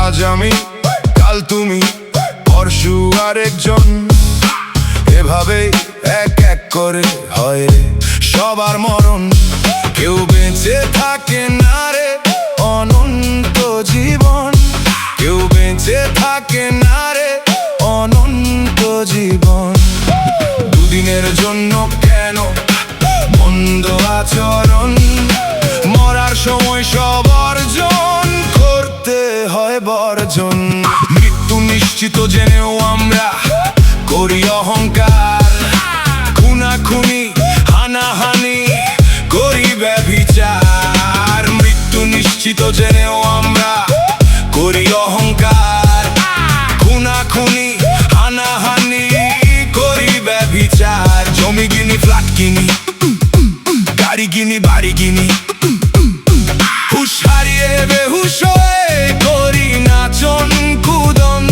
আজ আমি কাল তুমি পরশু আরেকজন, এভাবেই এক এক করে হয় সবার মরণ। কেউ বেঁচে থাকে না রে অনন্ত জীবন, কেউ বেঁচে থাকে না রে অনন্ত জীবন। দুদিনের জন্য কেন মন্দ আচরণ, মরার সময় সব অর্জন করতে হয় বর্জন। মৃত্যু নিশ্চিত জেনেও আমরা করি অহংকার, খুনাখুনি হানাহানি করি ব্যভিচার। মৃত্যু নিশ্চিত জেনেও আমরা করি অহংকার, খুনাখুনি হানাহানি করি ব্যভিচার। জমি কিনি, ফ্ল্যাট কিনি, গাড়ি কিনি, বাড়ি কিনি, হুশ হারিয়ে বেহুশ হয়ে করি নাচন কুদন।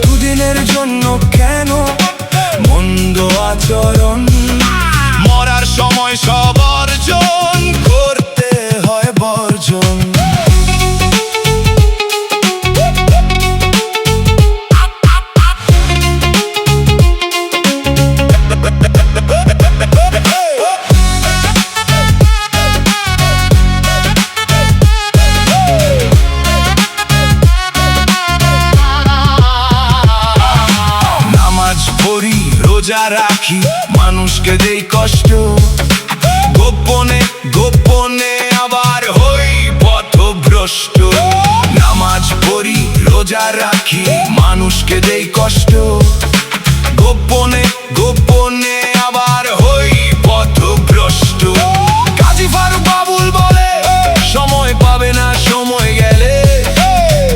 দুদিনের জন্য কেন মন্দ আচরণ, মরার সময় সব অর্জন করতে হয় বর্জন। রোজা রাখি, মানুষকে দেই কষ্ট, গোপনে গোপনে আবার হই পথভ্রষ্ট। নামাজ পড়ি, রোজা রাখি, মানুষকে দেই কষ্ট, গোপনে গোপনে আবার হই পথভ্রষ্ট। কাজী ফারুক বাবুল বলে সময় পাবে না সময় গেলে,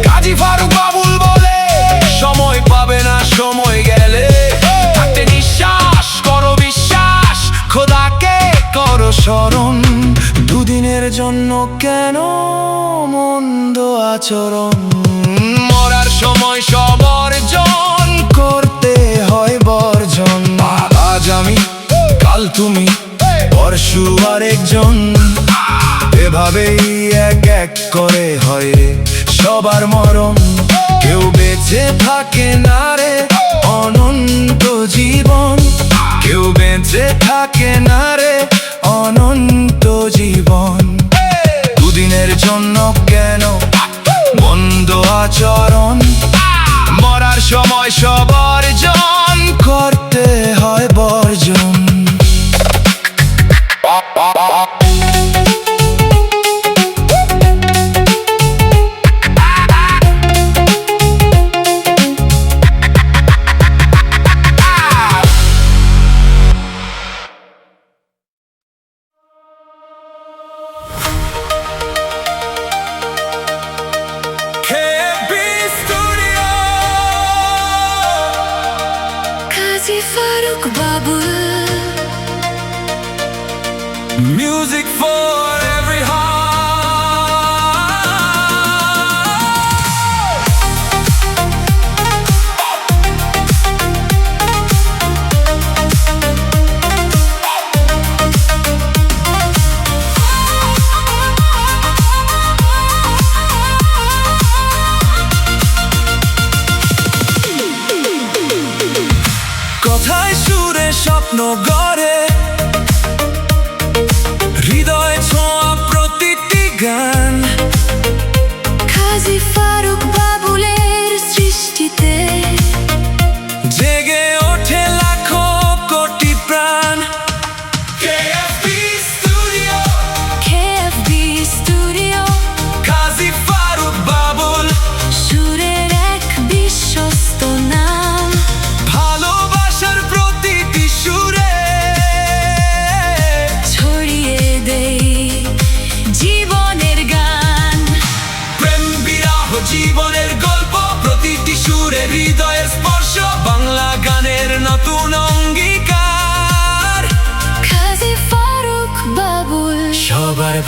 কাজী ফারুক বাবুল বলে সময় পাবে না সময় গেলে। নিঃশ্বাস করো বিশ্বাস, খোদাকে করো স্মরণ। দুদিনের জন্য কেন মন্দ আচরণ, মরার সময় সব অর্জন করতে হয় বর্জন। আজ আমি কাল তুমি পরশু আরেকজন, এভাবেই এক এক করে হয় সবার মরণ। কেউ বেঁচে থাকে না রে অনন্ত জীবন, কেউ বেঁচে থাকে না রে অনন্ত জীবন। দুদিনের জন্য কেন মন্দ আচরণ, মরার সময় সব অর্জন করতে হয় বর্জন। Faruk Babul, music for every স্বপ্ন গড়ে হৃদয়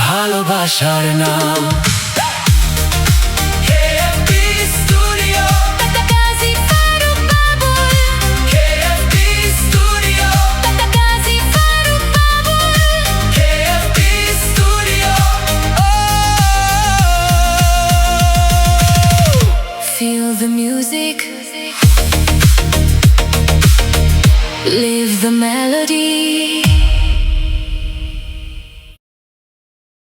ভালোবাসার নাম। KFB Studio, Patakazi Faruk Babul, KFB Studio, Patakazi Faruk Babul. KFB Studio. Feel the music, live the melody.